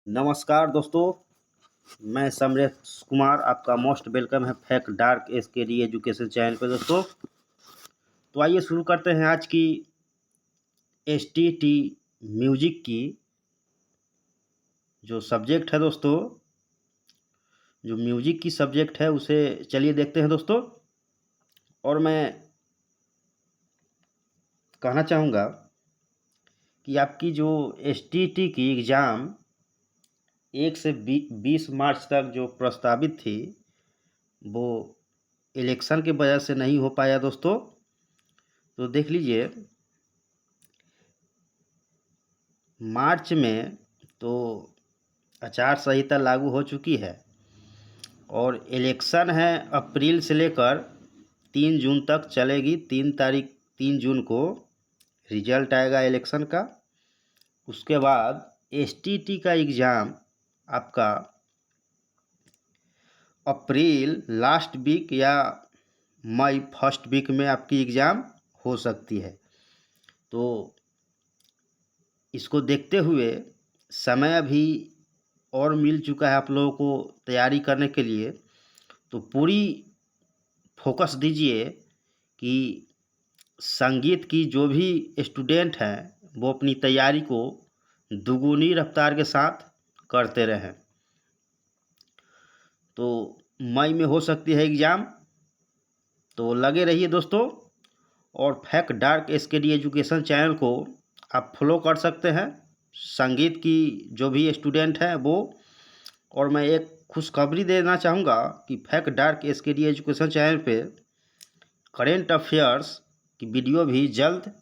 नमस्कार दोस्तों, मैं समरेश कुमार आपका मोस्ट वेलकम है fact dark SKD education channel पे दोस्तों। तो आइए शुरू करते हैं आज की एसटीटी म्यूजिक की जो सब्जेक्ट है दोस्तों। जो म्यूजिक की सब्जेक्ट है उसे चलिए देखते हैं दोस्तों। और मैं कहना चाहूँगा कि आपकी जो एसटीटी की एग्ज़ाम 1 से 20 मार्च तक जो प्रस्तावित थी वो इलेक्शन की वजह से नहीं हो पाया दोस्तों। तो देख लीजिए मार्च में तो आचार संहिता लागू हो चुकी है और इलेक्शन है अप्रैल से लेकर 3 जून तक चलेगी। 3 जून को रिजल्ट आएगा इलेक्शन का। उसके बाद एसटीटी का एग्ज़ाम आपका अप्रैल लास्ट वीक या मई फर्स्ट वीक में आपकी एग्ज़ाम हो सकती है। तो इसको देखते हुए समय अभी और मिल चुका है आप लोगों को तैयारी करने के लिए। तो पूरी फोकस दीजिए कि संगीत की जो भी स्टूडेंट हैं वो अपनी तैयारी को दुगुनी रफ्तार के साथ करते रहें। तो मई में हो सकती है एग्ज़ाम, तो लगे रहिए दोस्तों। और fact dark SKD education channel को आप फॉलो कर सकते हैं, संगीत की जो भी स्टूडेंट हैं वो। और मैं एक खुशखबरी देना चाहूँगा कि fact dark SKD education channel पे करेंट अफेयर्स की वीडियो भी जल्द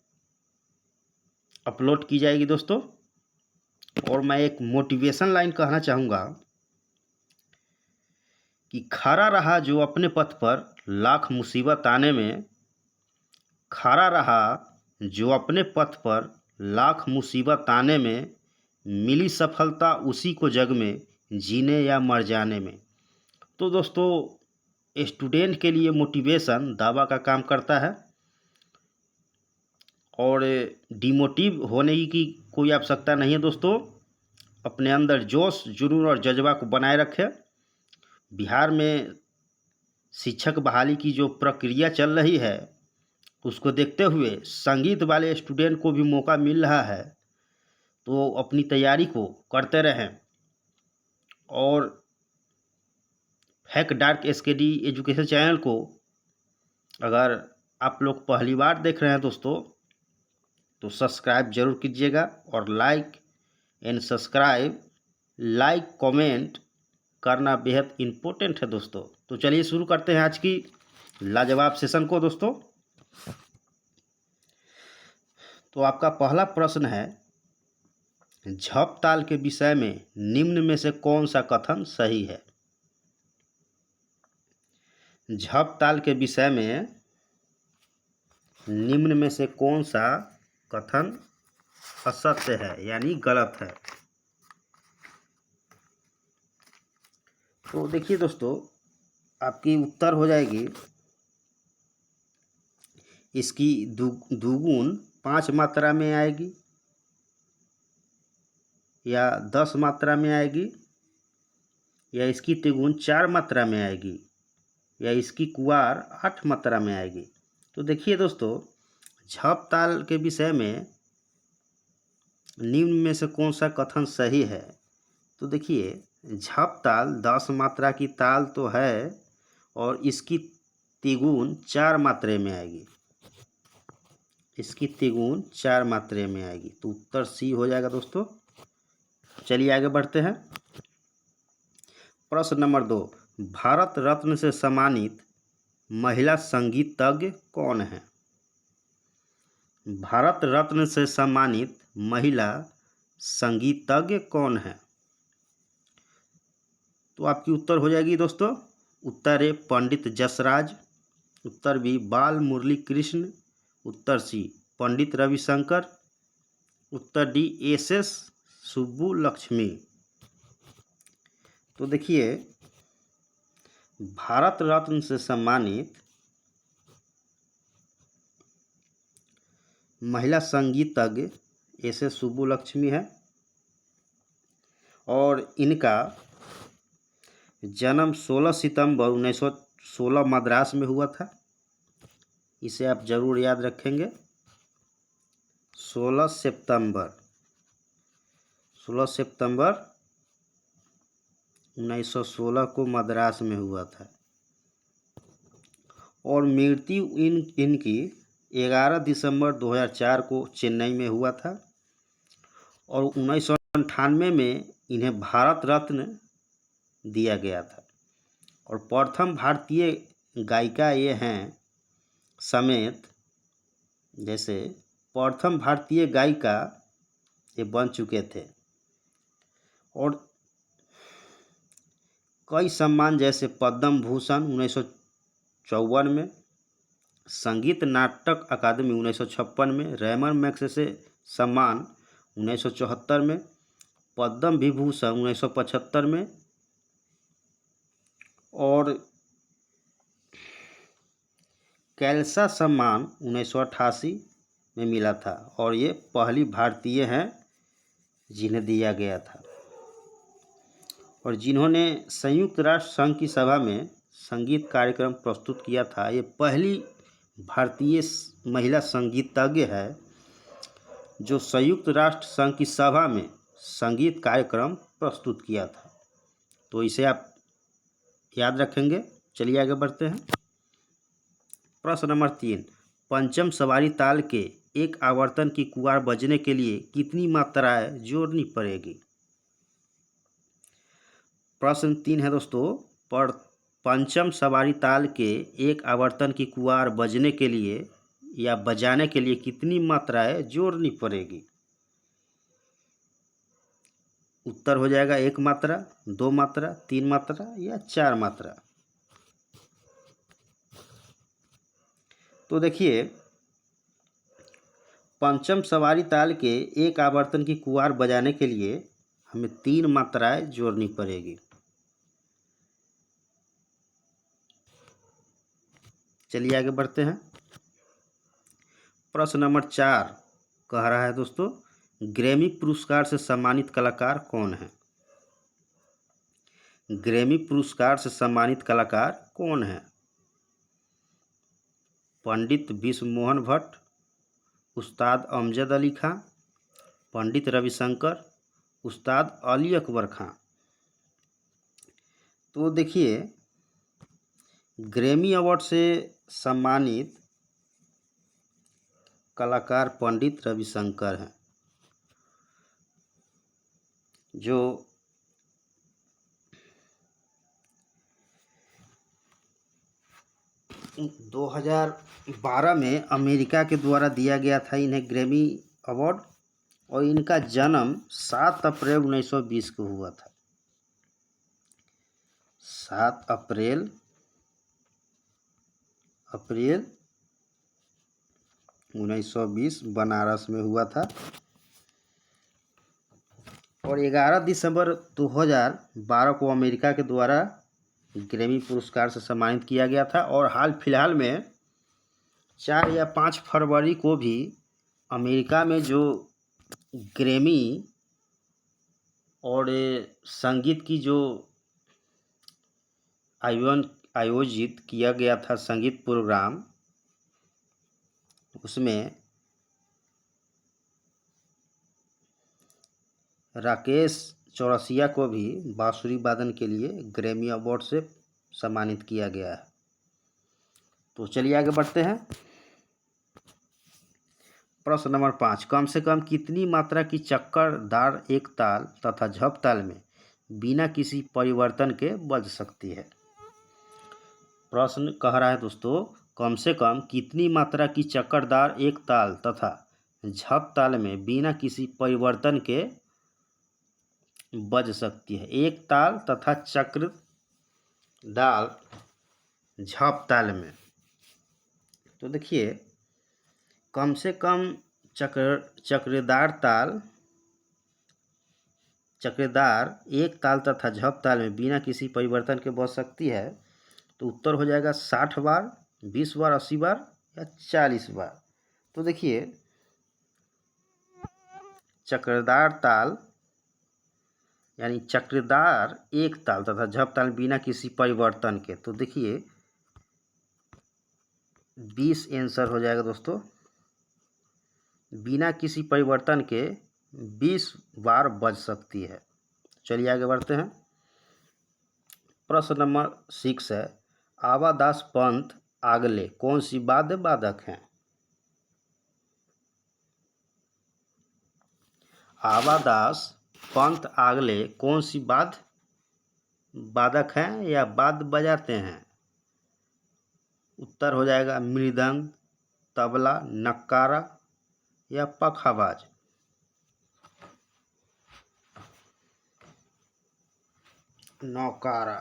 अपलोड की जाएगी दोस्तों। और मैं एक मोटिवेशन लाइन कहना चाहूँगा कि खड़ा रहा जो अपने पथ पर लाख मुसीबत आने में, खड़ा रहा जो अपने पथ पर लाख मुसीबत आने में, मिली सफलता उसी को जग में जीने या मर जाने में। तो दोस्तों स्टूडेंट के लिए मोटिवेशन दवा का काम करता है और डिमोटिव होने की कोई आवश्यकता नहीं है दोस्तों। अपने अंदर जोश जुनून और जज्बा को बनाए रखें। बिहार में शिक्षक बहाली की जो प्रक्रिया चल रही है उसको देखते हुए संगीत वाले स्टूडेंट को भी मौका मिल रहा है, तो अपनी तैयारी को करते रहें। और fact dark SKD education channel को अगर आप लोग पहली बार देख रहे हैं दोस्तों तो सब्सक्राइब जरूर कीजिएगा। और लाइक कमेंट करना बेहद इम्पोर्टेंट है दोस्तों। तो चलिए शुरू करते हैं आज की लाजवाब सेशन को दोस्तों। तो आपका पहला प्रश्न है, झप ताल के विषय में निम्न में से कौन सा कथन सही है? झप ताल के विषय में निम्न में से कौन सा कथन असत्य है यानी गलत है? तो देखिए दोस्तों आपकी उत्तर हो जाएगी इसकी दुगुन 5 मात्रा में आएगी या 10 मात्रा में आएगी या इसकी तिगुन 4 मात्रा में आएगी या इसकी कुवार 8 मात्रा में आएगी। तो देखिए दोस्तों झप ताल के विषय में निम्न में से कौन सा कथन सही है? तो देखिए झप ताल 10 मात्रा की ताल तो है और इसकी तिगुन 4 मात्रे में आएगी। इसकी तिगुन 4 मात्रे में आएगी, तो उत्तर सी हो जाएगा दोस्तों। चलिए आगे बढ़ते हैं। प्रश्न नंबर 2, भारत रत्न से सम्मानित महिला संगीतज्ञ कौन है? भारत रत्न से सम्मानित महिला संगीतज्ञ कौन है? तो आपकी उत्तर हो जाएगी दोस्तों, उत्तर ए पंडित जसराज, उत्तर बी बाल मुरली कृष्ण, उत्तर सी पंडित रविशंकर, उत्तर डी एस सुब्बू लक्ष्मी। तो देखिए भारत रत्न से सम्मानित महिला संगीतज्ञ एस सुब्बू लक्ष्मी है और इनका जन्म 16 सितंबर 1916 मद्रास में हुआ था। इसे आप जरूर याद रखेंगे। 16 सितंबर 1916 को मद्रास में हुआ था। और मृत्यु इनकी 11 दिसंबर 2004 को चेन्नई में हुआ था। और 1998 में इन्हें भारत रत्न दिया गया था। और प्रथम भारतीय गायिका ये हैं समेत, जैसे प्रथम भारतीय गायिका ये बन चुके थे। और कई सम्मान जैसे पद्म भूषण 1954 में, संगीत नाटक अकादमी 1956 में, रैमन मैग्सेसे सम्मान 1974 में, पद्म विभूषण 1975 में और कैल्सा सम्मान 1988 में मिला था। और ये पहली भारतीय हैं जिन्हें दिया गया था। और जिन्होंने संयुक्त राष्ट्र संघ की सभा में संगीत कार्यक्रम प्रस्तुत किया था, ये पहली भारतीय महिला संगीतज्ञ है जो संयुक्त राष्ट्र संघ की सभा में संगीत कार्यक्रम प्रस्तुत किया था। तो इसे आप याद रखेंगे। चलिए आगे बढ़ते हैं। प्रश्न नंबर 3, पंचम सवारी ताल के एक आवर्तन की कुआर बजने के लिए कितनी मात्राएं जोड़नी पड़ेगी? प्रश्न 3 है दोस्तों, पंचम सवारी ताल के एक आवर्तन की कुआर बजने के लिए या बजाने के लिए कितनी मात्राएं जोड़नी पड़ेगी? उत्तर हो जाएगा 1 मात्रा, 2 मात्रा, 3 मात्रा या 4 मात्रा। तो देखिए, पंचम सवारी ताल के एक आवर्तन की कुआर बजाने के लिए हमें 3 मात्राएं जोड़नी पड़ेगी। चलिए आगे बढ़ते हैं। प्रश्न नंबर 4 कह रहा है दोस्तों, ग्रैमी पुरस्कार से सम्मानित कलाकार कौन है? ग्रैमी पुरस्कार से सम्मानित कलाकार कौन है? पंडित विश्व मोहन भट्ट, उस्ताद अमजद अली खां, पंडित रविशंकर, उस्ताद अली अकबर खां। तो देखिए, ग्रैमी अवार्ड से सम्मानित कलाकार पंडित रविशंकर हैं, जो 2012 में अमेरिका के द्वारा दिया गया था इन्हें ग्रैमी अवार्ड। और इनका जन्म 7 अप्रैल 1920 को हुआ था। 7 अप्रैल 1920 बनारस में हुआ था। और 11 दिसंबर 2012 को अमेरिका के द्वारा ग्रैमी पुरस्कार से सम्मानित किया गया था। और हाल फिलहाल में 4 या 5 फरवरी को भी अमेरिका में जो ग्रैमी और संगीत की जो आयोजित किया गया था संगीत प्रोग्राम, उसमें राकेश चौरसिया को भी बांसुरी वादन के लिए ग्रैमी अवार्ड से सम्मानित किया गया है। तो चलिए आगे बढ़ते हैं। प्रश्न नंबर 5, कम से कम कितनी मात्रा की चक्करदार एक ताल तथा झप ताल में बिना किसी परिवर्तन के बज सकती है? प्रश्न कह रहा है दोस्तों, कम से कम कितनी मात्रा की चक्करदार एक ताल तथा झप ताल में बिना किसी परिवर्तन के बज सकती है? एक ताल तथा चक्रदार झप ताल में। तो देखिए, कम से कम चक्रदार एक ताल तथा झप ताल में बिना किसी परिवर्तन के बज सकती है। तो उत्तर हो जाएगा 60 बार, 20 बार, 80 बार या 40 बार। तो देखिए, चक्रदार ताल यानी चक्रदार एक ताल तथा झप ताल बिना किसी परिवर्तन के। तो देखिए 20 आंसर हो जाएगा दोस्तों। बिना किसी परिवर्तन के 20 बार बज सकती है। चलिए आगे बढ़ते हैं। प्रश्न नंबर 6 है, आवादास पंथ आगले कौन सी वाद्य बाधक हैं? आवादास पंथ आगले कौन सी वाद्य बाधक हैं या वाद्य बजाते हैं? उत्तर हो जाएगा मृदंग, तबला, नक्कारा या पखावाज। नौकारा।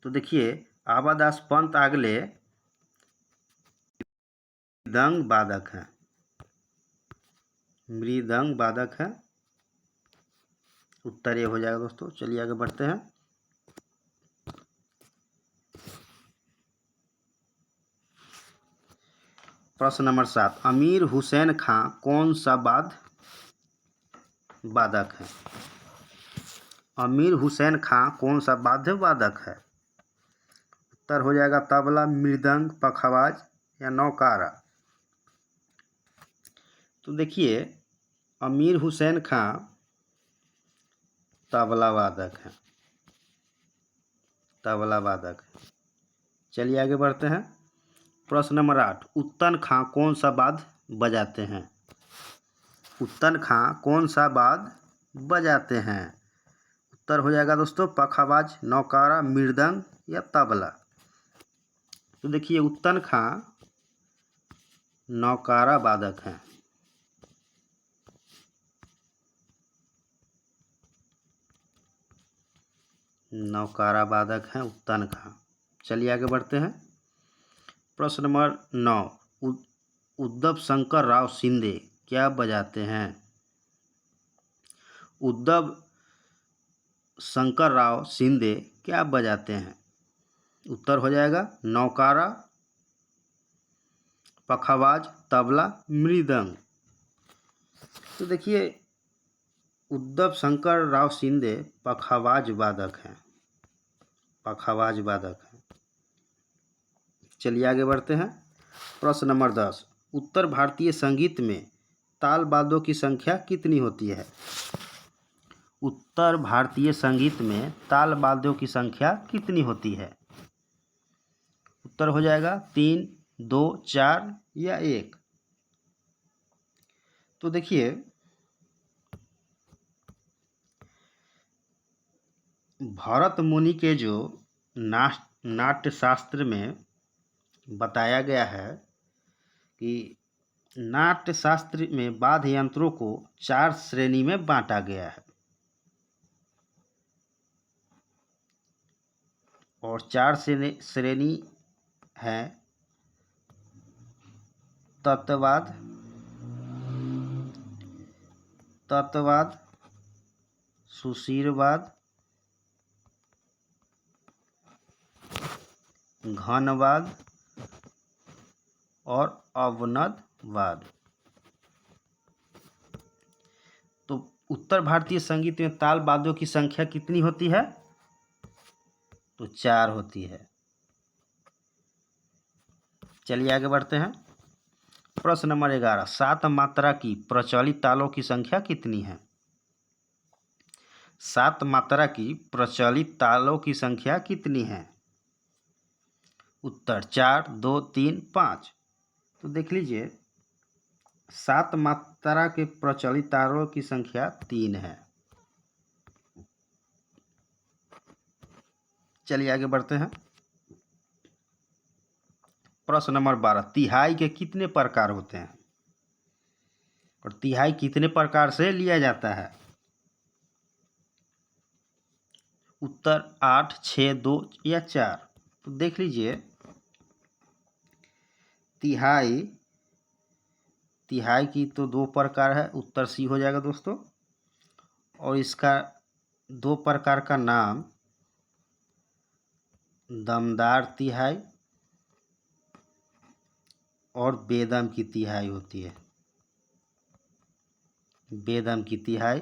तो देखिए आवादास पंथ आगले मृदंग वादक है, मृदंग वादक है। उत्तर ये हो जाएगा दोस्तों। चलिए आगे बढ़ते हैं। प्रश्न नंबर 7, अमीर हुसैन खां कौन सा वाद्य वादक है? अमीर हुसैन खां कौन सा वाद्य वादक है? उत्तर हो जाएगा तबला, मृदंग, पखावाज या नौकारा। तो देखिए अमीर हुसैन खां तबला वादक है, तबला वादक। चलिए आगे बढ़ते हैं। प्रश्न नंबर 8, उत्तन खां कौन सा वाद्य बजाते हैं? उत्तन खां कौन सा वाद्य बजाते हैं? उत्तर हो जाएगा दोस्तों पखावाज, नौकारा, मृदंग या तबला। तो देखिए उत्तन खां नौकारा वादक हैं। नौकारा वादक हैं उत्तन खां। चलिए आगे बढ़ते हैं। प्रश्न नंबर 9, उद्धव शंकर राव शिंदे क्या बजाते हैं? उद्धव शंकर राव शिंदे क्या बजाते हैं? उत्तर हो जाएगा नौकारा, पखावाज, तबला, मृदंग। तो देखिए उद्धव शंकर राव शिंदे पखावाज वादक हैं, पखावाज वादक हैं। चलिए आगे बढ़ते हैं। प्रश्न नंबर 10, उत्तर भारतीय संगीत में ताल वाद्यों की संख्या कितनी होती है? उत्तर भारतीय संगीत में ताल वाद्यों की संख्या कितनी होती है? उत्तर हो जाएगा 3, 2, 4 या 1। तो देखिए भरत मुनि के जो नाट्य शास्त्र में बताया गया है कि नाट्य शास्त्र में वाद्य यंत्रों को 4 श्रेणी में बांटा गया है और 4 श्रेणी है तत्ववाद, तत्ववाद, सुशीरवाद, घनवाद और अवनदवाद। तो उत्तर भारतीय संगीत में ताल वाद्यों की संख्या कितनी होती है? तो 4 होती है। चलिए आगे बढ़ते हैं। प्रश्न नंबर 11, 7 मात्रा की प्रचलित तालों की संख्या कितनी है? 7 मात्रा की प्रचलित तालों की संख्या कितनी है? उत्तर 4, 2, 3, 5। तो देख लीजिए 7 मात्रा के प्रचलित तालों की संख्या 3 है। चलिए आगे बढ़ते हैं। प्रश्न नंबर 12, तिहाई के कितने प्रकार होते हैं और तिहाई कितने प्रकार से लिया जाता है? उत्तर 8, 6, 2 या 4। तो देख लीजिए तिहाई की तो 2 प्रकार है। उत्तर सी हो जाएगा दोस्तों। और इसका 2 प्रकार का नाम दमदार तिहाई और बेदम की तिहाई होती है। बेदम की तिहाई,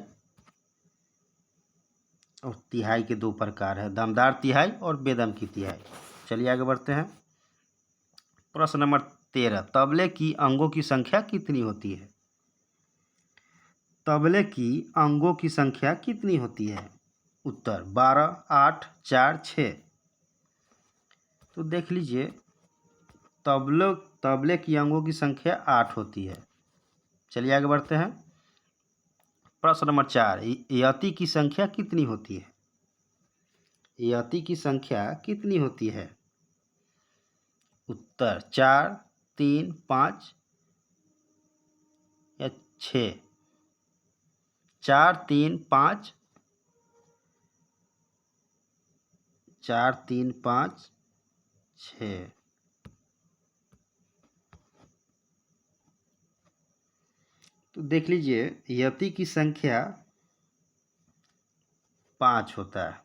और तिहाई के दो प्रकार है, दमदार तिहाई और बेदम की तिहाई। चलिए आगे बढ़ते हैं। प्रश्न नंबर 13, तबले की अंगों की संख्या कितनी होती है? तबले की अंगों की संख्या कितनी होती है? उत्तर 12, 8, 4, 6। तो देख लीजिए, तबले की अंगों की संख्या 8 होती है। चलिए आगे बढ़ते हैं। प्रश्न नंबर 4, यति की संख्या कितनी होती है? यति की संख्या कितनी होती है? उत्तर 4, 3, 5 या 6। 4, 3, 5, 4, 3, 5, 6। तो देख लीजिए, यति की संख्या 5 होता है।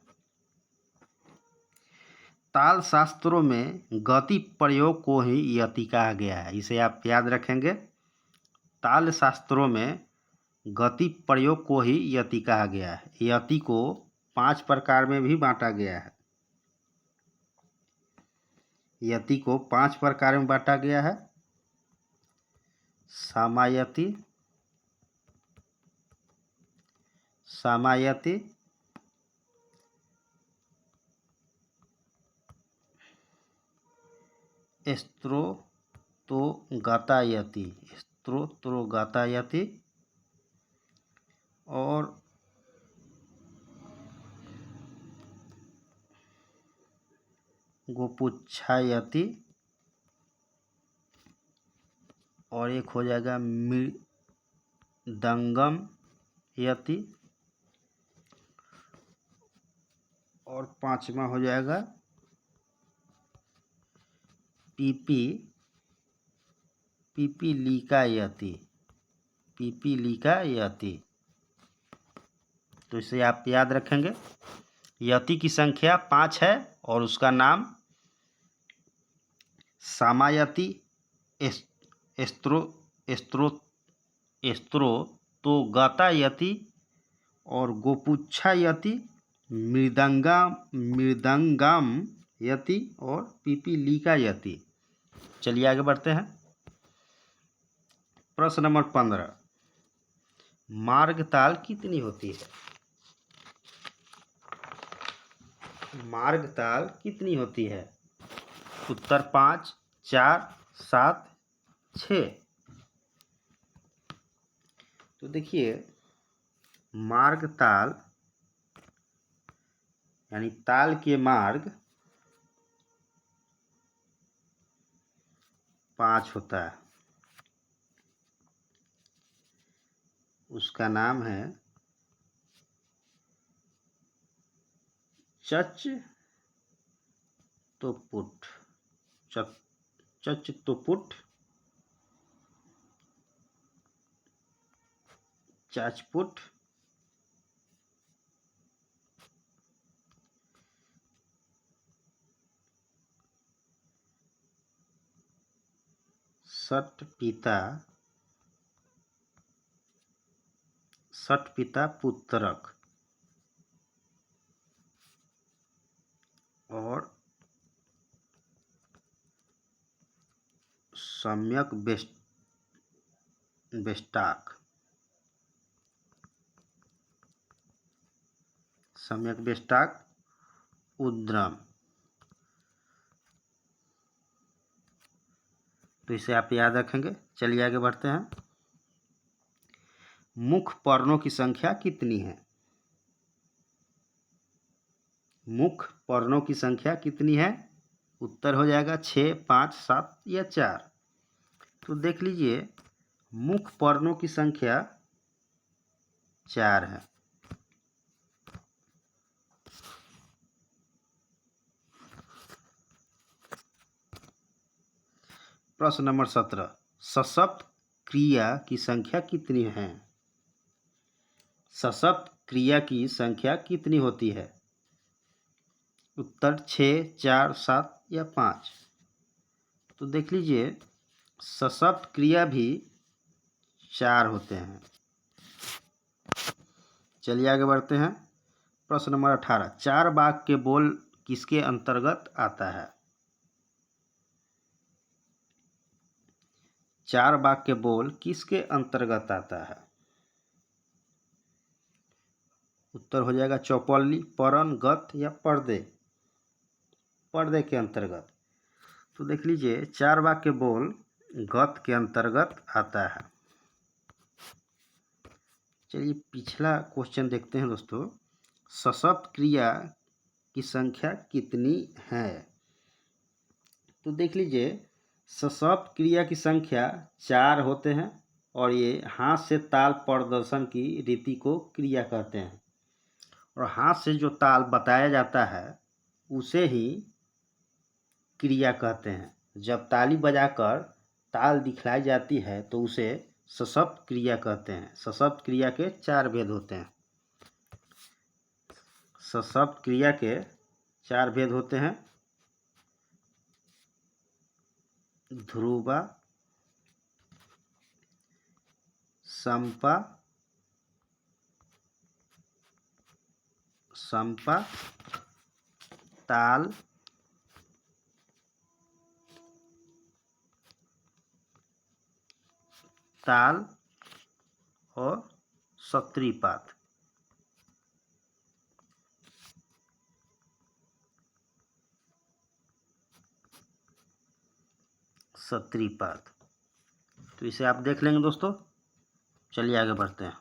ताल शास्त्रों में गति प्रयोग को ही यति कहा गया है, इसे आप याद रखेंगे। ताल शास्त्रों में गति प्रयोग को ही यति कहा गया है। यति को 5 प्रकार में भी बांटा गया है। यति को 5 प्रकार में बांटा गया है। सामायति, सामायति, स्त्रोतोगातायति, स्त्रोतोगातायति और गोपुच्छायति, और एक हो जाएगा मृदंगम यति, और 5वां हो जाएगा पिपीलिका यति, पिपीलिका यति। तो इसे आप याद रखेंगे। यति की संख्या 5 है और उसका नाम सामायति, स्त्रोतोगातायति और गोपुच्छायति, मृदंगम यति और पिपीलिका यति। चलिए आगे बढ़ते हैं। प्रश्न नंबर 15, मार्गताल कितनी होती है? मार्गताल कितनी होती है? उत्तर 5, 4, 7, 6। तो देखिए, मार्गताल यानी ताल के मार्ग 5 होता है। उसका नाम है चच-तो-पुट, चच-तो-पुट, चाचपुट, सटपिता, सटपिता पुत्रक और सम्यक बेष्टाक, सम्यक बेष्टाक उद्रम। तो इसे आप याद रखेंगे। चलिए आगे बढ़ते हैं। मुख पर्णों की संख्या कितनी है? मुख पर्णों की संख्या कितनी है? उत्तर हो जाएगा 6, 5, 7 या 4। तो देख लीजिए, मुख पर्णों की संख्या 4 है। प्रश्न नंबर 17, सशब्द क्रिया की संख्या कितनी है? सशब्द क्रिया की संख्या कितनी होती है? उत्तर 6, 4, 7 या 5। तो देख लीजिए, सशब्द क्रिया भी 4 होते हैं। चलिए आगे बढ़ते हैं। प्रश्न नंबर 18, चार बाग के बोल किसके अंतर्गत आता है? चार बाग के बोल किसके अंतर्गत आता है? उत्तर हो जाएगा चौपल्ली, परण, गत या पर्दे। पर्दे के अंतर्गत। तो देख लीजिए, चार बाग के बोल गत के अंतर्गत आता है। चलिए पिछला क्वेश्चन देखते हैं दोस्तों। सशब्द क्रिया की संख्या कितनी है? तो देख लीजिए, सशब्द क्रिया की संख्या 4 होते हैं और ये हाथ से ताल प्रदर्शन की रीति को क्रिया कहते हैं। और हाथ से जो ताल बताया जाता है उसे ही क्रिया कहते हैं। जब ताली बजाकर ताल दिखलाई जाती है तो उसे सशब्द क्रिया कहते हैं। सशब्द क्रिया के 4 भेद होते हैं। सशब्द क्रिया के 4 भेद होते हैं। ध्रुवा, संपा, ताल, और सत्रीपात। तो इसे आप देख लेंगे दोस्तों। चलिए आगे बढ़ते हैं।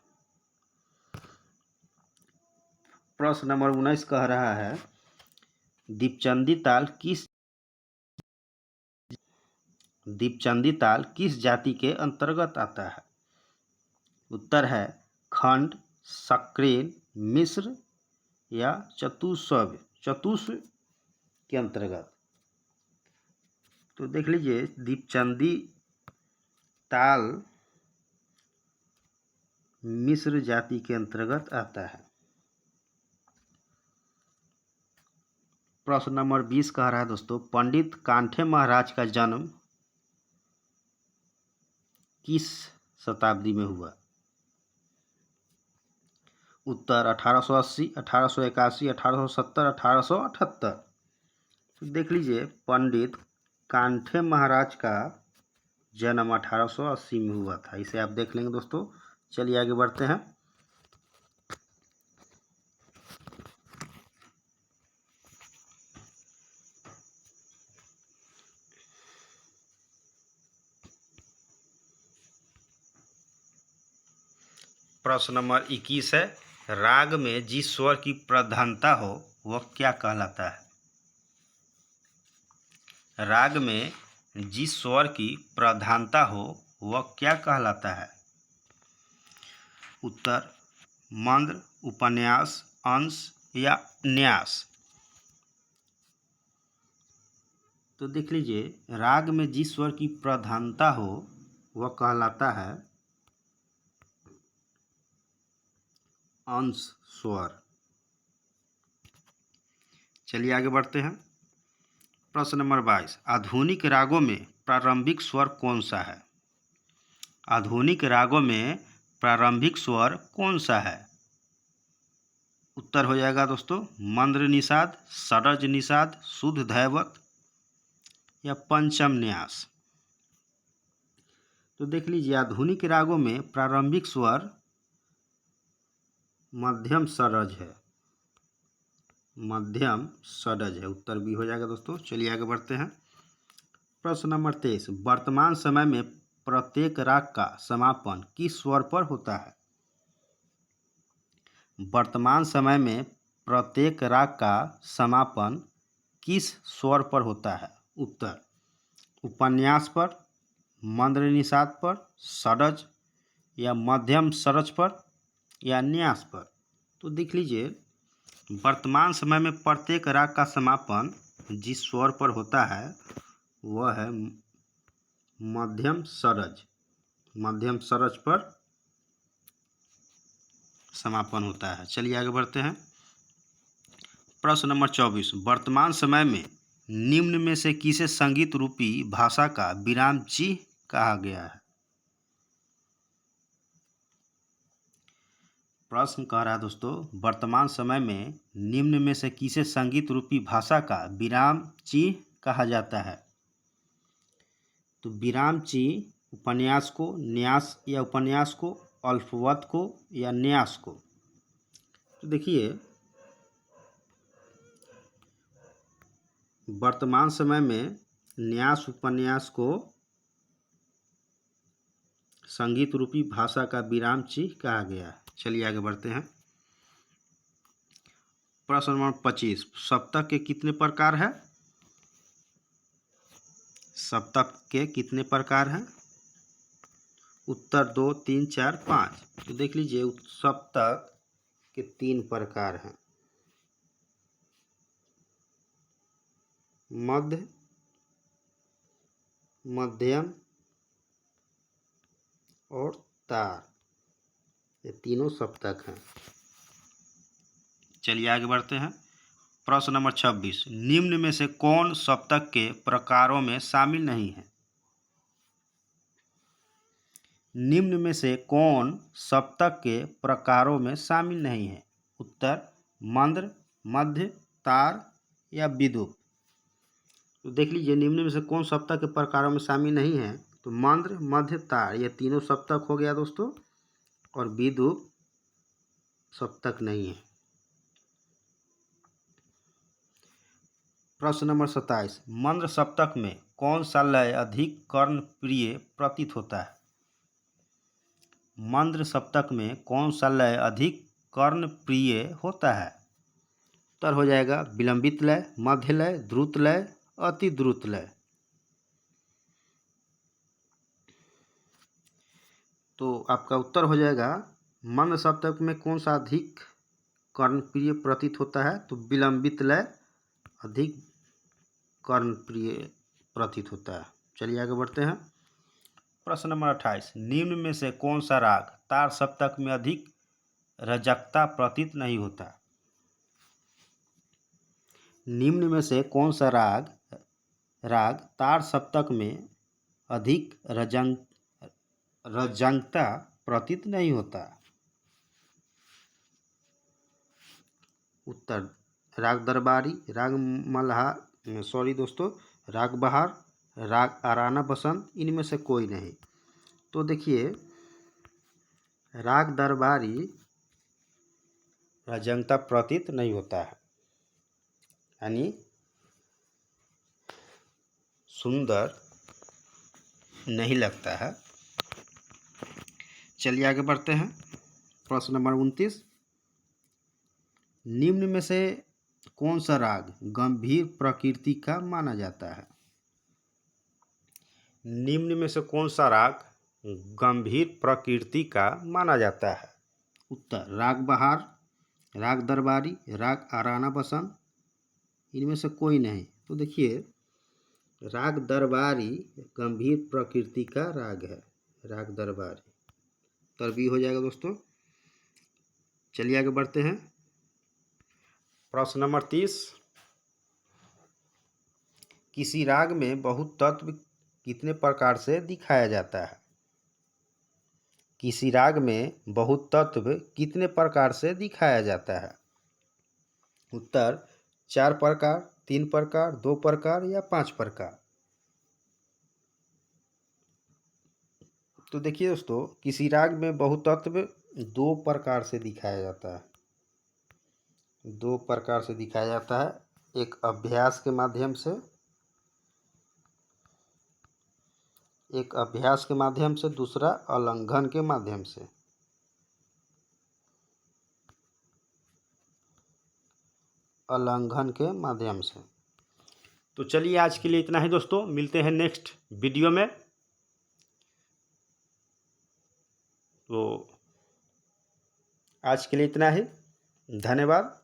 प्रश्न नंबर 19 कह रहा है, दीपचंदी ताल किस जाति के अंतर्गत आता है? उत्तर है खंड, सक्रेन, मिश्र या चतुस्र के अंतर्गत। तो देख लीजिए, दीपचंदी ताल मिश्र जाति के अंतर्गत आता है। प्रश्न नंबर 20 कह रहा है दोस्तों, पंडित कान्ठे महाराज का जन्म किस शताब्दी में हुआ? उत्तर 1880, 1881, 1870, 1878। तो देख लीजिए, पंडित कान्ठे महाराज का जन्म 1880 में हुआ था। इसे आप देख लेंगे दोस्तों। चलिए आगे बढ़ते हैं। प्रश्न नंबर 21 है, राग में जिस स्वर की प्रधानता हो वह क्या कहलाता है? राग में जिस स्वर की प्रधानता हो वह क्या कहलाता है? उत्तर मंद्र, उपन्यास, अंश या न्यास। तो देख लीजिए, राग में जिस स्वर की प्रधानता हो वह कहलाता है अंश स्वर। चलिए आगे बढ़ते हैं। प्रश्न नंबर 22, आधुनिक रागों में प्रारंभिक स्वर कौन सा है? आधुनिक रागों में प्रारंभिक स्वर कौन सा है? उत्तर हो जाएगा दोस्तों मंद्र निषाद, षड्ज निषाद, शुद्ध दैवत या पंचम न्यास। तो देख लीजिए, आधुनिक रागों में प्रारंभिक स्वर मध्यम षड्ज है। मध्यम षड्ज है। उत्तर भी हो जाएगा दोस्तों। चलिए आगे बढ़ते हैं। प्रश्न नंबर 23, वर्तमान समय में प्रत्येक राग का समापन किस स्वर पर होता है? वर्तमान समय में प्रत्येक राग का समापन किस स्वर पर होता है? उत्तर उपन्यास पर, मंद्र निषाद पर, षड्ज या मध्यम षड्ज पर या न्यास पर। तो देख लीजिए, वर्तमान समय में प्रत्येक राग का समापन जिस स्वर पर होता है वह है मध्यम षड्ज। मध्यम षड्ज पर समापन होता है। चलिए आगे बढ़ते हैं। प्रश्न नंबर 24, वर्तमान समय में निम्न में से किसे संगीत रूपी भाषा का विराम चिह्न कहा गया है? प्रश्न कह रहा है दोस्तों, वर्तमान समय में निम्न में से किसे संगीत रूपी भाषा का विराम चिह्न कहा जाता है? तो विराम चिह्न उपन्यास को, न्यास या उपन्यास को, अल्पवत को या न्यास को। तो देखिए, वर्तमान समय में न्यास उपन्यास को संगीत रूपी भाषा का विराम चिह्न कहा गया है। चलिए आगे बढ़ते हैं। प्रश्न नंबर 25, सप्तक के कितने प्रकार हैं? सप्तक के कितने प्रकार हैं? उत्तर 2, 3, 4, 5। तो देख लीजिए, सप्तक के 3 प्रकार हैं, मध्य, मध्यम और तार। ये तीनों सप्तक हैं। चलिए आगे बढ़ते हैं। प्रश्न नंबर 26, निम्न में से कौन सप्तक के प्रकारों में शामिल नहीं है? निम्न में से कौन सप्तक के प्रकारों में शामिल नहीं है? उत्तर मंद्र, मध्य, तार या विदुप। तो देख लीजिए, निम्न में से कौन सप्तक के प्रकारों में शामिल नहीं है? तो मंद्र, मध्य, तार, ये तीनों सप्तक हो गया दोस्तों, और विदुप सप्तक नहीं है। प्रश्न नंबर 27, मंद्र सप्तक में कौन सा लय अधिक कर्णप्रिय प्रतीत होता है? मंद्र सप्तक में कौन सा लय अधिक कर्णप्रिय होता है? उत्तर हो जाएगा विलंबित लय, मध्य लय, द्रुत लय, अति द्रुत लय। तो आपका उत्तर हो जाएगा, मंद्र सप्तक में कौन सा अधिक कर्णप्रिय प्रतीत होता है? तो विलंबित लय अधिक कर्णप्रिय प्रतीत होता है। चलिए आगे बढ़ते हैं। प्रश्न नंबर 28, निम्न में से कौन सा राग तार सप्तक में अधिक रजकता प्रतीत नहीं होता? निम्न में से कौन सा राग तार सप्तक में अधिक रजकता प्रतीत नहीं होता? उत्तर राग दरबारी, राग मल्हार, राग बहार, राग आराना बसंत, इनमें से कोई नहीं। तो देखिए, राग दरबारी रजकता प्रतीत नहीं होता है, यानी सुंदर नहीं लगता है। चलिए आगे बढ़ते हैं। प्रश्न नंबर 29, निम्न में से कौन सा राग गंभीर प्रकृति का माना जाता है? निम्न में से कौन सा राग गंभीर प्रकृति का माना जाता है? उत्तर राग बहार, राग दरबारी, राग आराना बसंत, इनमें से कोई नहीं। तो देखिए, राग दरबारी गंभीर प्रकृति का राग है, राग दरबारी। उत्तर भी हो जाएगा दोस्तों। चलिए आगे बढ़ते हैं। प्रश्न नंबर 30, किसी राग में बहुत तत्व कितने प्रकार से दिखाया जाता है? किसी राग में बहुत तत्व कितने प्रकार से दिखाया जाता है? उत्तर 4 प्रकार, 3 प्रकार, 2 प्रकार या 5 प्रकार। तो देखिए दोस्तों, किसी राग में बहुतत्व 2 प्रकार से दिखाया जाता है। 2 प्रकार से दिखाया जाता है, एक अभ्यास के माध्यम से, दूसरा उल्लंघन के माध्यम से। तो चलिए आज के लिए इतना ही दोस्तों, मिलते हैं नेक्स्ट वीडियो में। तो आज के लिए इतना ही, धन्यवाद।